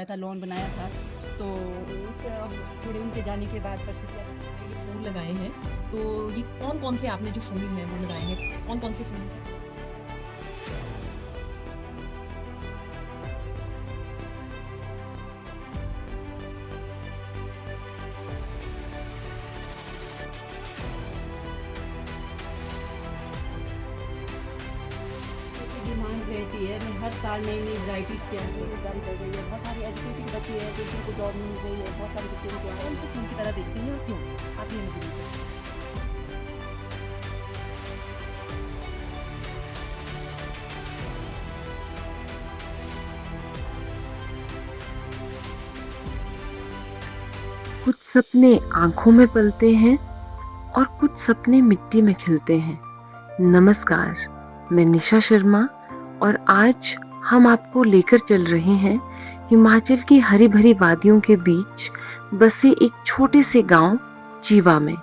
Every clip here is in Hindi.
सजाया था, लॉन बनाया था। तो उस अब थोड़े उनके जाने के बाद परिस्थितियाँ ये फूल लगाए हैं। तो ये कौन-कौन से आपने जो फूल हैं वो लगाए हैं? कौन-कौन से फूल हैं? की डिमांड रहती है, हर साल नई-नई वैराइटीज़ की जारी कर रही है। बहुत सारी एजुकेटिंग बच्चे हैं जो जिनको जॉब मिल रही है, बहुत सारे बच्चे को कौन से फूल की तरह देखते हैं और क्यों? आप ये मुझे बताइए। कुछ सपने आंखों में पलते हैं और कुछ सपने मिट्टी में खिलते हैं। नमस्कार, मैं निशा शर्मा और आज हम आपको लेकर चल रहे हैं हिमाचल की हरी भरी वादियों के बीच बसे एक छोटे से गांव जीवा में।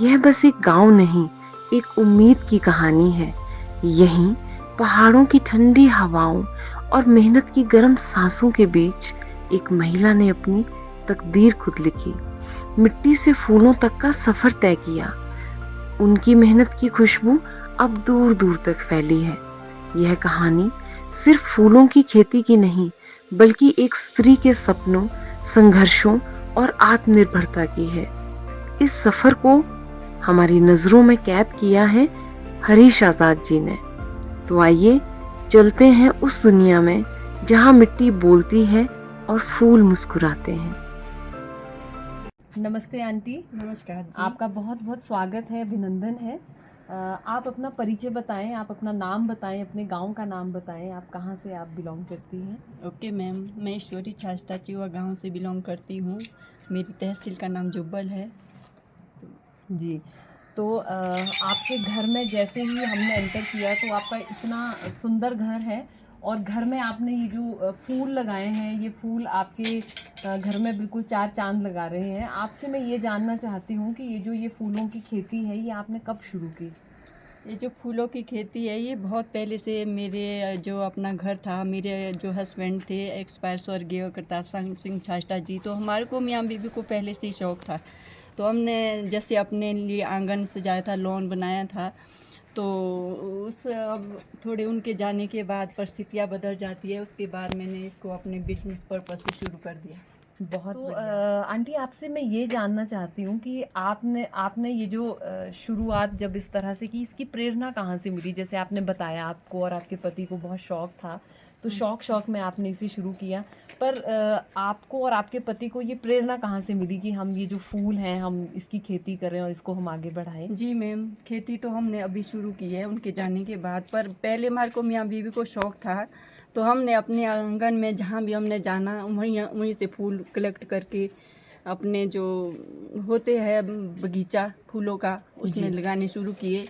यह बस एक गांव नहीं, एक उम्मीद की कहानी है। यहीं पहाड़ों की ठंडी हवाओं और मेहनत की गर्म सांसों के बीच एक महिला ने अपनी तकदीर खुद लिखी, मिट्टी से फूलों तक का सफर तय किया। उनकी मेहनत की खुशबू अब दूर दूर तक फैली है। यह कहानी सिर्फ फूलों की खेती की नहीं, बल्कि एक स्त्री के सपनों, संघर्षों और आत्मनिर्भरता की है। इस सफर को हमारी नजरों में कैद किया है हरीश आजाद जी ने। तो आइए चलते हैं उस दुनिया में जहां मिट्टी बोलती है और फूल मुस्कुराते हैं। नमस्ते आंटी। नमस्कार जी। आपका बहुत-बहुत स्वागत है, अभिनंदन है। आप अपना परिचय बताएँ, आप अपना नाम बताएँ, अपने गाँव का नाम बताएँ, आप कहाँ से आप बिलॉन्ग करती हैं? ओके मैम, मैं ईश्वरी छाछटा चिवा गांव से बिलोंग करती हूँ। मेरी तहसील का नाम जुब्बल है। जी। तो आपके घर में जैसे ही हमने एंटर किया तो आपका इतना सुंदर घर है और घर में आपने ये जो फूल लगाए हैं, ये फूल आपके घर में बिल्कुल चार चाँद लगा रहे हैं। आपसे मैं ये जानना चाहती हूँ कि ये फूलों की खेती है, ये आपने कब शुरू की? ये जो फूलों की खेती है ये बहुत पहले से मेरे जो अपना घर था, मेरे जो हस्बैंड थे एक्सपायर स्वर्गीय करतार सिंह छाछटा जी, तो हमारे को मियाँ बीवी को पहले से ही शौक़ था। तो हमने जैसे अपने लिए आंगन सजाया था, लॉन बनाया था। तो उस अब थोड़े उनके जाने के बाद परिस्थितियाँ बदल जाती है, उसके बाद मैंने इसको अपने बिजनेस पर्पस से शुरू कर दिया। बहुत बढ़िया। आंटी आपसे मैं ये जानना चाहती हूँ कि आपने आपने ये जो शुरुआत जब इस तरह से की, इसकी प्रेरणा कहाँ से मिली? जैसे आपने बताया आपको और आपके पति को बहुत शौक था, तो शौक में आपने इसे शुरू किया। पर आपको और आपके पति को ये प्रेरणा कहाँ से मिली कि हम ये जो फूल हैं, हम इसकी खेती करें और इसको हम आगे बढ़ाएँ? जी मैम, खेती तो हमने अभी शुरू की है उनके जाने के बाद, पर पहले हमारे को मियाँ बीवी को शौक़ था। तो हमने अपने आंगन में जहाँ भी हमने जाना वहीं वहीं से फूल कलेक्ट करके अपने जो होते हैं बगीचा फूलों का उसमें जी। लगाने शुरू किए।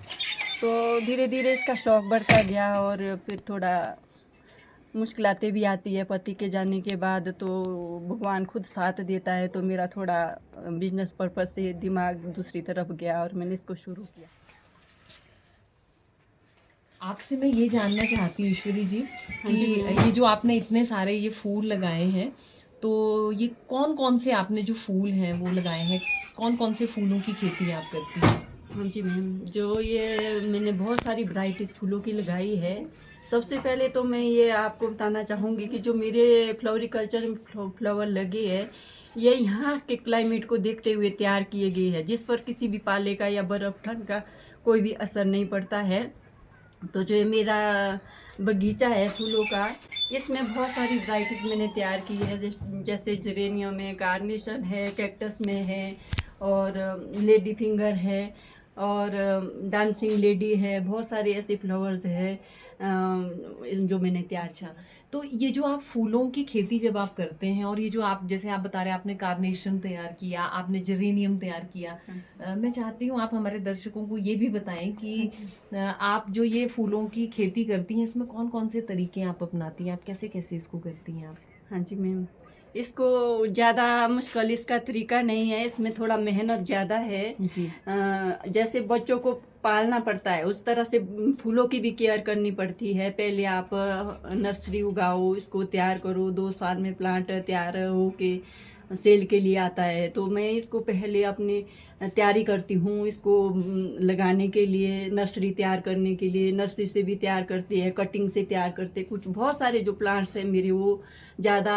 तो धीरे धीरे इसका शौक़ बढ़ता गया और फिर थोड़ा मुश्किलातें भी आती है पति के जाने के बाद, तो भगवान खुद साथ देता है। तो मेरा थोड़ा बिजनेस पर्पस से दिमाग दूसरी तरफ गया और मैंने इसको शुरू किया। आपसे मैं ये जानना चाहती हूँ ईश्वरी जी हाँ कि जी मैम। ये जो आपने इतने सारे ये फूल लगाए हैं, तो ये कौन-कौन से आपने जो फूल हैं वो लगाए हैं? कौन-कौन से फूलों की खेती आप करती हैं? हाँ जी मैम, जो ये मैंने बहुत सारी वैराइटीज़ फूलों की लगाई है। सबसे पहले तो मैं ये आपको बताना चाहूँगी कि जो मेरे फ्लोरिकल्चर में फ्लावर लगे हैं, ये यहाँ के क्लाइमेट को देखते हुए तैयार किए गए हैं, जिस पर किसी भी पाले का या बर्फ़ ठंड का कोई भी असर नहीं पड़ता है। तो जो ये मेरा बगीचा है फूलों का, इसमें बहुत सारी वैराइटीज़ मैंने तैयार की है। जैसे जेरेनियम है, कार्नेशन है, कैक्टस में है और लेडी फिंगर है और डांसिंग लेडी है। बहुत सारे ऐसे फ्लावर्स हैं जो मैंने तैयार अच्छा, किया। तो ये जो आप फूलों की खेती जब आप करते हैं और ये जो आप जैसे आप बता रहे हैं आपने कार्नेशन तैयार किया, आपने जेरेनियम तैयार किया। हाँ जी। मैं चाहती हूँ आप हमारे दर्शकों को ये भी बताएँ कि हाँ जी। आप जो ये फूलों की खेती करती हैं, इसमें कौन-कौन से तरीके आप अपनाती हैं? आप कैसे-कैसे इसको करती हैं आप? हाँ जी मैम, इसको ज़्यादा मुश्किल इसका तरीका नहीं है, इसमें थोड़ा मेहनत ज़्यादा है। जी। जैसे बच्चों को पालना पड़ता है उस तरह से फूलों की भी केयर करनी पड़ती है। पहले आप नर्सरी उगाओ, इसको तैयार करो, 2 साल में प्लांट तैयार हो के सेल के लिए आता है। तो मैं इसको पहले अपनी तैयारी करती हूँ, इसको लगाने के लिए, नर्सरी तैयार करने के लिए। नर्सरी से भी तैयार करती है, कटिंग से तैयार करते, कुछ बहुत सारे जो प्लांट्स हैं मेरे वो ज़्यादा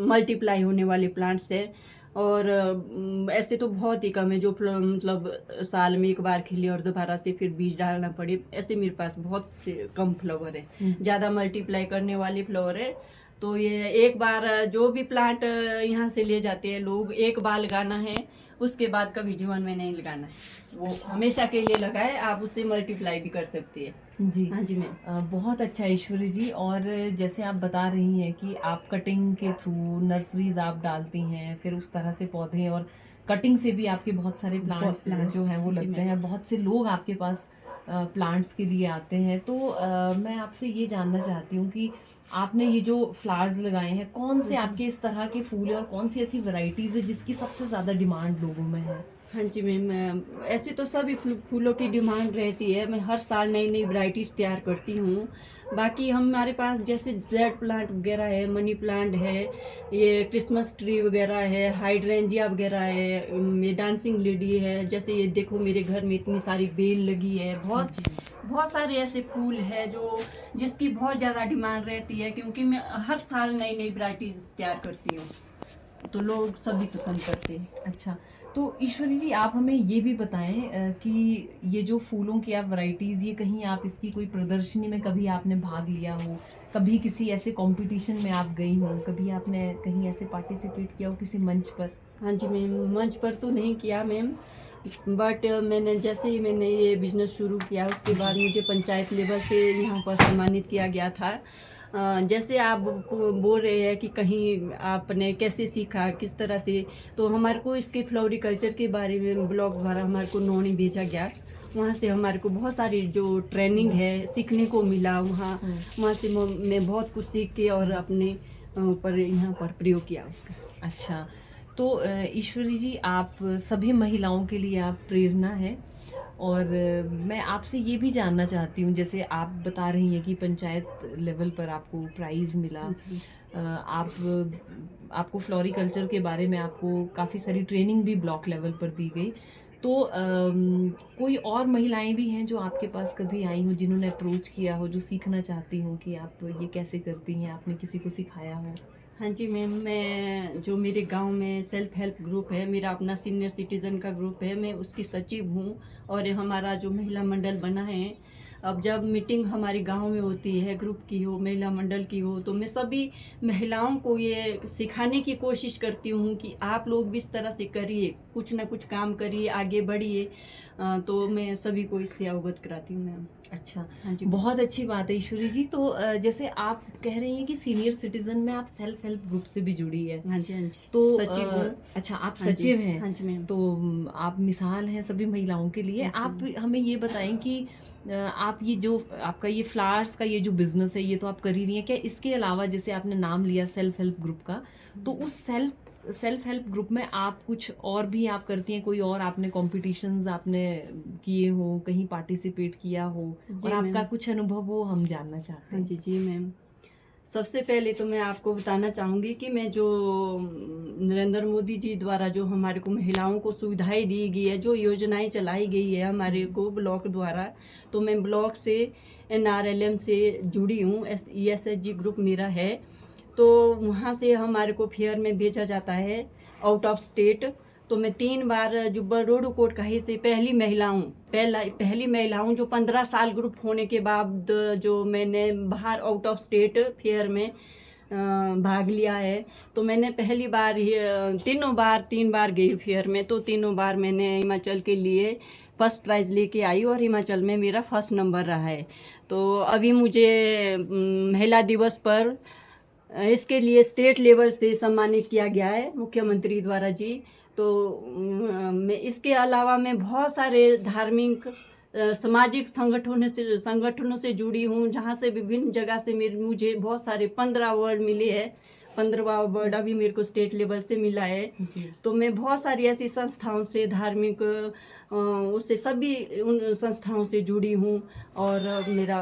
मल्टीप्लाई होने वाले प्लांट्स हैं। और ऐसे तो बहुत ही कम है जो मतलब साल में एक बार खिले और दोबारा से फिर बीज डालना पड़े। ऐसे मेरे पास बहुत से कम फ्लावर है, ज़्यादा मल्टीप्लाई करने वाले फ्लावर है। तो ये एक बार जो भी प्लांट यहाँ से ले जाते हैं लोग, एक बार लगाना है, उसके बाद कभी जीवन में नहीं लगाना है। वो हमेशा के लिए लगाए, आप उससे मल्टीप्लाई भी कर सकती है। जी। हाँ जी मैम। बहुत अच्छा ईश्वरी जी। और जैसे आप बता रही हैं कि आप कटिंग के थ्रू नर्सरीज आप डालती हैं, फिर उस तरह से पौधे और कटिंग से भी आपके बहुत सारे प्लांट्स plants, जो हैं वो जी लगते मैम। हैं। बहुत से लोग आपके पास प्लांट्स के लिए आते हैं। तो मैं आपसे ये जानना चाहती हूँ कि आपने ये जो फ्लावर्स लगाए हैं, कौन से जी। आपके इस तरह के फूल हैं और कौन सी ऐसी वैरायटीज़ है जिसकी सबसे ज़्यादा डिमांड लोगों में है? हाँ जी मैम, ऐसे तो सभी फूलों की डिमांड रहती है। मैं हर साल नई नई वैरायटीज़ तैयार करती हूँ। बाकी हमारे पास जैसे जेड प्लांट वगैरह है, मनी प्लांट है, ये क्रिसमस ट्री वगैरह है, हाइड्रेंजिया वगैरह है, ये डांसिंग लेडी है। जैसे ये देखो मेरे घर में इतनी सारी बेल लगी है। बहुत सारे ऐसे फूल है जो जिसकी बहुत ज़्यादा डिमांड रहती है, क्योंकि मैं हर साल नई नई वैरायटीज़ तैयार करती हूँ, तो लोग सभी पसंद करते हैं। अच्छा, तो ईश्वरी जी आप हमें ये भी बताएं कि ये जो फूलों की आप वैरायटीज़, ये कहीं आप इसकी कोई प्रदर्शनी में कभी आपने भाग लिया हो, कभी किसी ऐसे कंपटीशन में आप गई हो, कभी आपने कहीं ऐसे पार्टिसिपेट किया हो किसी मंच पर? हाँ जी मैम, मंच पर तो नहीं किया मैम, बट मैंने जैसे ही मैंने ये बिज़नेस शुरू किया उसके बाद मुझे पंचायत लेवल से यहाँ पर सम्मानित किया गया था। जैसे आप बोल रहे हैं कि कहीं आपने कैसे सीखा, किस तरह से, तो हमारे को इसके फ्लोरिकल्चर के बारे में ब्लॉग द्वारा हमारे को नोनी भेजा गया। वहाँ से हमारे को बहुत सारी जो ट्रेनिंग है सीखने को मिला। वहाँ से मैं बहुत कुछ सीख के और अपने ऊपर यहाँ पर प्रयोग किया उसका। अच्छा, तो ईश्वरी जी आप सभी महिलाओं के लिए आप प्रेरणा है। और मैं आपसे ये भी जानना चाहती हूँ, जैसे आप बता रही हैं कि पंचायत लेवल पर आपको प्राइज़ मिला, जी। आपको फ्लोरिकल्चर के बारे में आपको काफ़ी सारी ट्रेनिंग भी ब्लॉक लेवल पर दी गई। तो कोई और महिलाएं भी हैं जो आपके पास कभी आई हों, जिन्होंने अप्रोच किया हो, जो सीखना चाहती हों कि आप ये कैसे करती हैं, आपने किसी को सिखाया हो? हाँ जी मैम, मैं जो मेरे गांव में सेल्फ हेल्प ग्रुप है, मेरा अपना सीनियर सिटीज़न का ग्रुप है, मैं उसकी सचिव हूँ। और ये हमारा जो महिला मंडल बना है, अब जब मीटिंग हमारे गांव में होती है, ग्रुप की हो, महिला मंडल की हो, तो मैं सभी महिलाओं को ये सिखाने की कोशिश करती हूँ कि आप लोग भी इस तरह से करिए, कुछ ना कुछ काम करिए, आगे बढ़िए। तो मैं सभी को इससे अवगत कराती हूँ मैम। अच्छा, हाँ जी। बहुत अच्छी बात है ईश्वरी जी। तो जैसे आप कह रही हैं कि सीनियर सिटीजन में आप सेल्फ हेल्प ग्रुप से भी जुड़ी है। हाँ जी, हाँ जी। तो सचिव हूँ। अच्छा, आप हाँ जी, सचिव हैं। हाँ जी मैम। तो आप मिसाल हैं सभी महिलाओं के लिए। हाँ जी आप मैम। हमें ये बताएं कि आप ये जो आपका ये फ्लावर्स का ये जो बिजनेस है, ये तो आप कर ही रही हैं, क्या इसके अलावा जैसे आपने नाम लिया सेल्फ हेल्प ग्रुप का, तो उस सेल्फ हेल्प ग्रुप में आप कुछ और भी आप करती हैं? कोई और आपने कॉम्पिटिशन्स आपने किए हो, कहीं पार्टिसिपेट किया हो, जी और आपका मैम। कुछ अनुभव हो, हम जानना चाहते हाँ हैं। जी, जी मैम। सबसे पहले तो मैं आपको बताना चाहूँगी कि मैं जो नरेंद्र मोदी जी द्वारा जो हमारे को महिलाओं को सुविधाएं दी गई है, जो योजनाएं चलाई गई है हमारे को ब्लॉक द्वारा, तो मैं ब्लॉक से NRLM से जुड़ी हूँ। ESHG ग्रुप मेरा है। तो वहाँ से हमारे को फेयर में भेजा जाता है आउट ऑफ स्टेट। तो मैं 3 बार जो बरोडू कोट कहीं से पहली महिला हूँ जो 15 साल ग्रुप होने के बाद जो मैंने बाहर आउट ऑफ स्टेट फेयर में भाग लिया है। तो मैंने पहली बार ही 3 बार गई फेयर में, तो तीनों बार मैंने हिमाचल के लिए फर्स्ट प्राइज़ लेके आई और हिमाचल में मेरा फर्स्ट नंबर रहा है। तो अभी मुझे महिला दिवस पर इसके लिए स्टेट लेवल से सम्मानित किया गया है मुख्यमंत्री द्वारा जी। तो मैं इसके अलावा मैं बहुत सारे धार्मिक सामाजिक संगठनों से जुड़ी हूँ, जहाँ से विभिन्न जगह से मुझे बहुत सारे 15 अवार्ड मिले हैं। 15वां अवार्ड अभी मेरे को स्टेट लेवल से मिला है। जी। तो मैं बहुत सारी ऐसी संस्थाओं से, धार्मिक उससे सभी उन संस्थाओं से जुड़ी हूँ और मेरा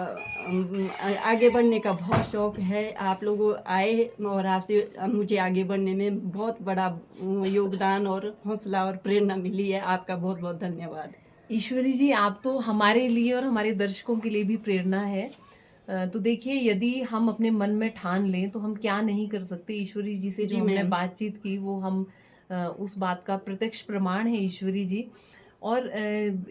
आगे बढ़ने का बहुत शौक है। आप लोग आए और आपसे मुझे आगे बढ़ने में बहुत बड़ा योगदान और हौसला और प्रेरणा मिली है। आपका बहुत बहुत धन्यवाद। ईश्वरी जी, आप तो हमारे लिए और हमारे दर्शकों के लिए भी प्रेरणा है। तो देखिए, यदि हम अपने मन में ठान लें तो हम क्या नहीं कर सकते। ईश्वरी जी से जो जी हमने मैम। बातचीत की वो हम उस बात का प्रत्यक्ष प्रमाण है ईश्वरी जी। और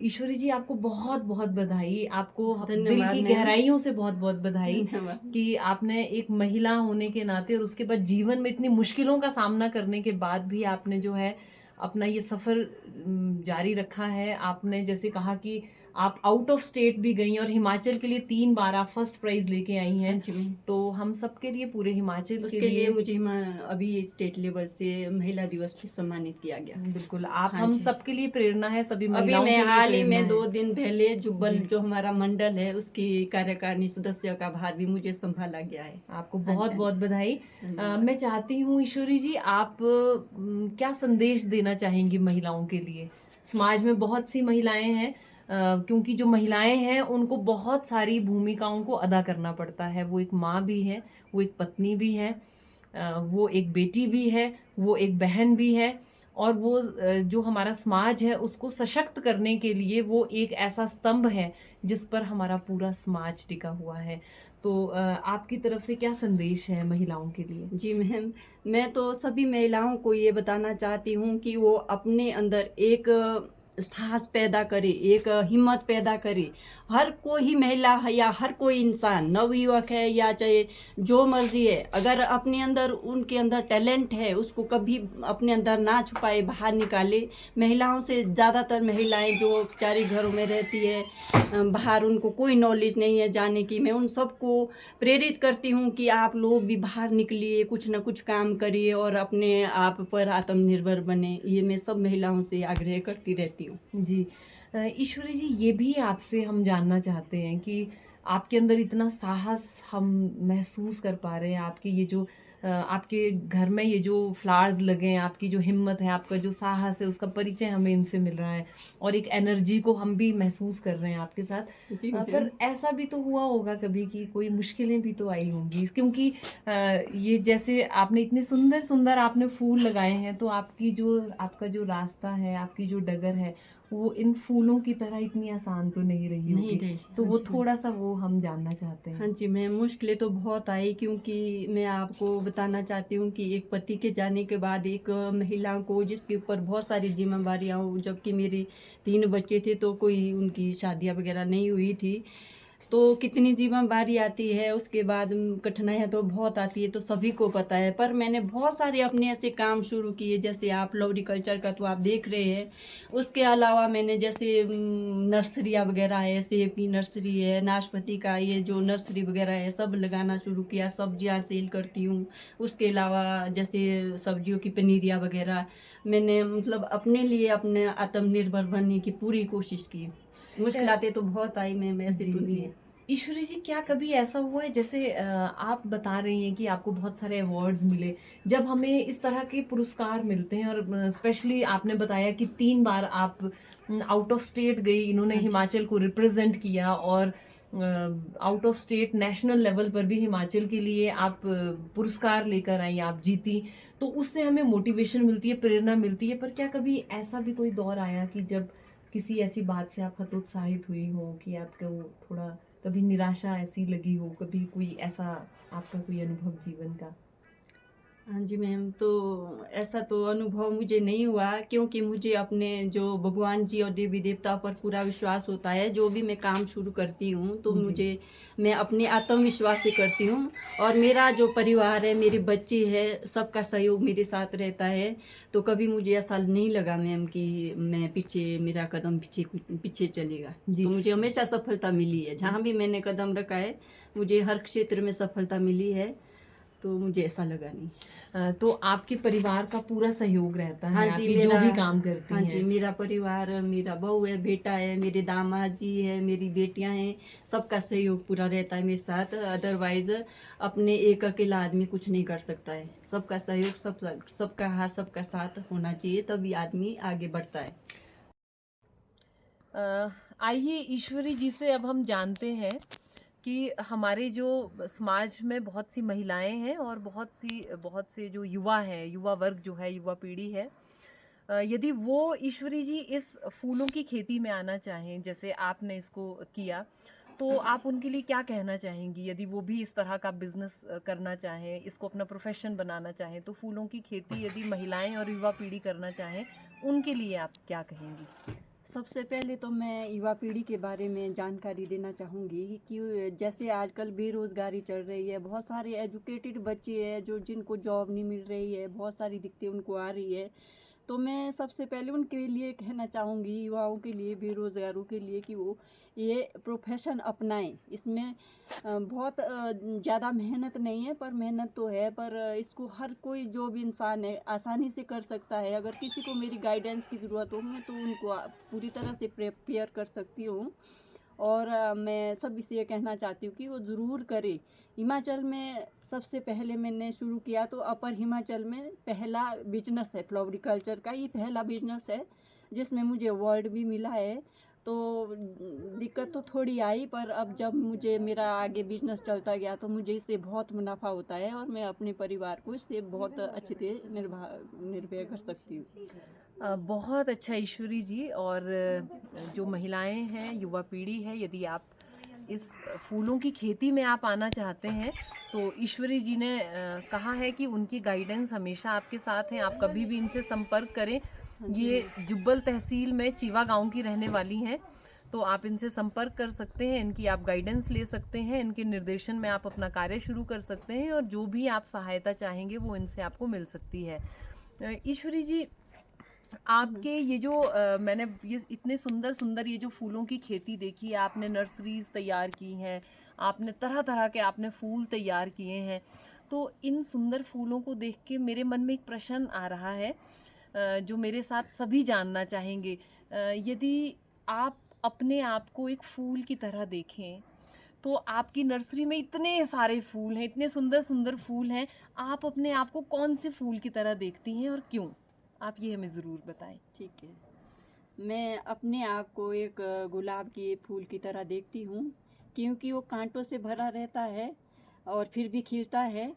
ईश्वरी जी, आपको बहुत बहुत बधाई, आपको दिल धन्यवाद की मैम। गहराइयों से बहुत बहुत बधाई धन्यवाद। कि आपने एक महिला होने के नाते और उसके बाद जीवन में इतनी मुश्किलों का सामना करने के बाद भी आपने जो है अपना ये सफ़र जारी रखा है। आपने जैसे कहा कि आप आउट ऑफ स्टेट भी गई और हिमाचल के लिए 3 बार आप फर्स्ट प्राइज़ लेके आई हैं। हाँ जी मैम। तो हम सबके लिए, पूरे हिमाचल के उसके लिए लिए मुझे अभी स्टेट लेवल से महिला दिवस पे सम्मानित किया गया। बिल्कुल, आप हाँ हम जी। सबके लिए प्रेरणा है, सभी अभी महिलाओं मैं के लिए हाल ही प्रेरणा में है। 2 दिन पहले जुब्बल जी। जो हमारा मंडल है उसकी कार्यकारिणी सदस्य का भार भी मुझे संभाला गया है। आपको हाँ जी, बहुत हाँ बहुत जी। बधाई। धन्यवाद। मैं चाहती हूँ ईश्वरी जी, आप क्या संदेश देना चाहेंगी महिलाओं के लिए? समाज में बहुत सी महिलाएं हैं, क्योंकि जो महिलाएं हैं उनको बहुत सारी भूमिकाओं को अदा करना पड़ता है। वो एक माँ भी है, वो एक पत्नी भी है, वो एक बेटी भी है, वो एक बहन भी है, और वो जो हमारा समाज है उसको सशक्त करने के लिए वो एक ऐसा स्तंभ है जिस पर हमारा पूरा समाज टिका हुआ है। तो आपकी तरफ से क्या संदेश है महिलाओं के लिए? जी मैम, मैं तो सभी महिलाओं को ये बताना चाहती हूँ कि वो अपने अंदर एक साहस पैदा करे, एक हिम्मत पैदा करे। हर कोई महिला है या हर कोई इंसान, नवयुवक है या चाहे जो मर्जी है, अगर अपने अंदर उनके अंदर टैलेंट है उसको कभी अपने अंदर ना छुपाए, बाहर निकाले। महिलाओं से ज़्यादातर महिलाएं जो बेचारी घरों में रहती है, बाहर उनको कोई नॉलेज नहीं है जाने की, मैं उन सबको प्रेरित करती हूँ कि आप लोग भी बाहर निकलिए, कुछ ना कुछ काम करिए और अपने आप पर आत्मनिर्भर बने। ये मैं सब महिलाओं से आग्रह करती रहती हूँ। जी। ईश्वरी जी, ये भी आपसे हम जानना चाहते हैं कि आपके अंदर इतना साहस हम महसूस कर पा रहे हैं। आपकी ये जो आपके घर में ये जो फ्लावर्स लगे हैं, आपकी जो हिम्मत है, आपका जो साहस है, उसका परिचय हमें इनसे मिल रहा है और एक एनर्जी को हम भी महसूस कर रहे हैं आपके साथ। जी पर मैम। ऐसा भी तो हुआ होगा कभी कि कोई मुश्किलें भी तो आई होंगी, क्योंकि ये जैसे आपने इतने सुंदर-सुंदर आपने फूल लगाए हैं, तो आपका जो रास्ता है, आपकी जो डगर है, वो इन फूलों की तरह इतनी आसान तो नहीं रही नहीं होगी। रही। तो हाँ वो जी मैम। थोड़ा-सा वो हम जानना चाहते हाँ हैं। जी मैम, मुश्किलें तो बहुत आई क्योंकि मैं आपको बताना चाहती हूँ कि एक पति के जाने के बाद एक महिला को जिसके ऊपर बहुत सारी जिम्मेवारियाँ हो, जबकि मेरे 3 बच्चे थे तो कोई उनकी शादियाँ वगैरह नहीं हुई थी। तो कितनी जिम्मेवारी आती है, उसके बाद कठिनाइयाँ तो बहुत आती है, तो सभी को पता है। पर मैंने बहुत सारे अपने ऐसे काम शुरू किए, जैसे आप फ्लोरिकल्चर का तो आप देख रहे हैं। उसके अलावा मैंने जैसे नर्सरियाँ वगैरह है, सेब की नर्सरी है, नाशपाती का ये जो नर्सरी वगैरह है, सब लगाना शुरू किया। सब्जियाँ सेल करती हूँ। उसके अलावा जैसे सब्जियों की पनीरियाँ वगैरह मैंने मतलब अपने लिए अपने आत्मनिर्भर बनने की पूरी कोशिश की। मुश्किलातें तो बहुत आई मैम, ऐसी तो नहीं जी। है। ईश्वरी जी, क्या कभी ऐसा हुआ है जैसे आप बता रही हैं कि आपको बहुत सारे अवार्ड्स मिले, जब हमें इस तरह के पुरस्कार मिलते हैं और स्पेशली आपने बताया कि 3 बार आप आउट ऑफ स्टेट गई, इन्होंने हाँ जी। हिमाचल को रिप्रेजेंट किया और out of state national level पर भी हिमाचल के लिए आप पुरस्कार लेकर आई, आप जीती। तो उससे हमें मोटिवेशन मिलती है, प्रेरणा मिलती है। पर क्या कभी ऐसा भी कोई दौर आया कि जब किसी ऐसी बात से आप हतोत्साहित हुई हो कि आपको थोड़ा कभी निराशा ऐसी लगी हो, कभी कोई ऐसा आपका कोई अनुभव जीवन का? हाँ जी मैम, तो ऐसा तो अनुभव मुझे नहीं हुआ क्योंकि मुझे अपने जो भगवान जी और देवी देवता पर पूरा विश्वास होता है। जो भी मैं काम शुरू करती हूँ तो जी। मैं अपने आत्मविश्वास से करती हूँ और मेरा जो परिवार है, मेरे बच्चे हैं, सबका सहयोग मेरे साथ रहता है। तो कभी मुझे ऐसा नहीं लगा मैम कि मेरा कदम पीछे चलेगा। जी। तो मुझे हमेशा सफलता मिली है। जहाँ भी मैंने कदम रखा है, मुझे हर क्षेत्र में सफलता मिली है, तो मुझे ऐसा लगा नहीं। तो आपके परिवार का पूरा सहयोग रहता है, हाँ आप जी, ये जो मेरा- भी काम करती हाँ जी, हैं। मेरा परिवार, मेरा बहू है, बेटा है, मेरे दामाद जी है, मेरी बेटियां हैं, सबका सहयोग पूरा रहता है मेरे साथ। अदरवाइज अपने एक अकेला आदमी कुछ नहीं कर सकता है। सबका सहयोग, सबका हाथ, सबका साथ होना चाहिए, तभी आदमी आगे बढ़ता है। आइए ईश्वरी जी से अब हम जानते हैं कि हमारे जो समाज में बहुत सी महिलाएं हैं और बहुत से जो युवा हैं, युवा वर्ग जो है, युवा पीढ़ी है, यदि वो ईश्वरी जी इस फूलों की खेती में आना चाहें जैसे आपने इसको किया, तो आप उनके लिए क्या कहना चाहेंगी? यदि वो भी इस तरह का बिजनेस करना चाहें, इसको अपना प्रोफेशन बनाना चाहें, तो फूलों की खेती यदि महिलाएं और युवा पीढ़ी करना चाहें, उनके लिए आप क्या कहेंगी? सबसे पहले तो मैं युवा पीढ़ी के बारे में जानकारी देना चाहूँगी कि जैसे आजकल बेरोज़गारी चल रही है, बहुत सारे एजुकेटेड बच्चे हैं जो जिनको जॉब नहीं मिल रही है, बहुत सारी दिक्कतें उनको आ रही है। तो मैं सबसे पहले उनके लिए कहना चाहूँगी, युवाओं के लिए, बेरोज़गारों के लिए, कि वो ये प्रोफेशन अपनाएं। इसमें बहुत ज़्यादा मेहनत नहीं है, पर मेहनत तो है, पर इसको हर कोई जो भी इंसान है आसानी से कर सकता है। अगर किसी को मेरी गाइडेंस की ज़रूरत हो, मैं तो उनको पूरी तरह से प्रिपेयर कर सकती हूँ। और मैं सब इसे ये कहना चाहती हूँ कि वो ज़रूर करें। हिमाचल में सबसे पहले मैंने शुरू किया, तो अपर हिमाचल में पहला बिजनेस है फ्लोरिकल्चर का, ये पहला बिजनेस है जिसमें मुझे अवार्ड भी मिला है। तो दिक्कत तो थोड़ी आई, पर अब जब मुझे मेरा आगे बिजनेस चलता गया तो मुझे इससे बहुत मुनाफा होता है और मैं अपने परिवार को इससे बहुत अच्छे से निर्भर कर सकती हूँ। बहुत अच्छा ईश्वरी जी। और जो महिलाएं हैं, युवा पीढ़ी है, यदि आप इस फूलों की खेती में आप आना चाहते हैं, तो ईश्वरी जी ने कहा है कि उनकी गाइडेंस हमेशा आपके साथ है। आप कभी भी इनसे संपर्क करें। ये जुब्बल तहसील में चीवा गांव की रहने वाली हैं, तो आप इनसे संपर्क कर सकते हैं, इनकी आप गाइडेंस ले सकते हैं, इनके निर्देशन में आप अपना कार्य शुरू कर सकते हैं और जो भी आप सहायता चाहेंगे वो इनसे आपको मिल सकती है। ईश्वरी जी, आपके ये जो मैंने ये इतने सुंदर सुंदर ये जो फूलों की खेती देखी है, आपने नर्सरीज तैयार की हैं, आपने तरह तरह के आपने फूल तैयार किए हैं, तो इन सुंदर फूलों को देख के मेरे मन में एक प्रश्न आ रहा है, जो मेरे साथ सभी जानना चाहेंगे। यदि आप अपने आप को एक फूल की तरह देखें, तो आपकी नर्सरी में इतने सारे फूल हैं, इतने सुंदर सुंदर फूल हैं, आप अपने आप को कौन से फूल की तरह देखती हैं और क्यों? आप ये हमें ज़रूर बताएं। ठीक है। मैं अपने आप को एक गुलाब के फूल की तरह देखती हूँ, क्योंकि वो कांटों से भरा रहता है और फिर भी खिलता है।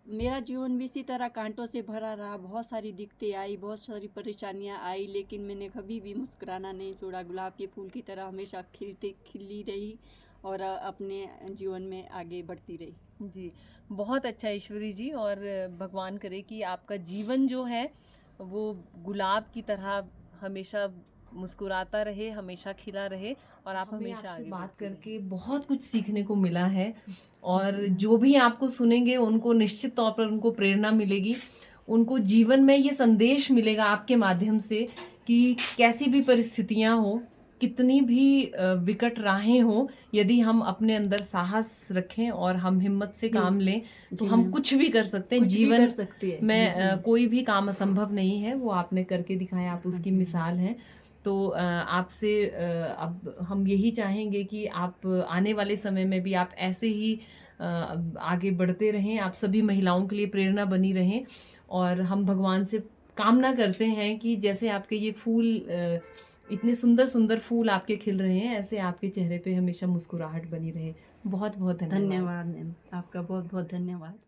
मेरा जीवन भी इसी तरह कांटों से भरा रहा। बहुत सारी दिक्कतें आई, बहुत सारी परेशानियाँ आई, लेकिन मैंने कभी भी मुस्कुराना नहीं छोड़ा। गुलाब के फूल की तरह हमेशा खिली रही और अपने जीवन में आगे बढ़ती रही। जी, बहुत अच्छा ईश्वरी जी। और भगवान करे कि आपका जीवन जो है वो गुलाब की तरह हमेशा मुस्कुराता रहे, हमेशा खिला रहे और आप हमेशा आगे बात करके बहुत कुछ सीखने को मिला है। और जो भी आपको सुनेंगे उनको निश्चित तौर पर उनको प्रेरणा मिलेगी, उनको जीवन में ये संदेश मिलेगा आपके माध्यम से कि कैसी भी परिस्थितियां हो, कितनी भी विकट राहें हों, यदि हम अपने अंदर साहस रखें और हम हिम्मत से काम लें, तो जी हम मैम। कुछ भी कर सकते हैं। कुछ भी जीवन कर सकती है। में जी मैम। कोई भी काम असंभव नहीं है, वो आपने करके दिखाया, आप उसकी जी। मिसाल हैं। तो आपसे अब हम यही चाहेंगे कि आप आने वाले समय में भी आप ऐसे ही आगे बढ़ते रहें, आप सभी महिलाओं के लिए प्रेरणा बनी रहें। और हम भगवान से कामना करते हैं कि जैसे आपके ये फूल इतने सुंदर सुंदर फूल आपके खिल रहे हैं, ऐसे आपके चेहरे पे हमेशा मुस्कुराहट बनी रहे। बहुत बहुत धन्यवाद। धन्यवाद मैम, आपका बहुत बहुत धन्यवाद।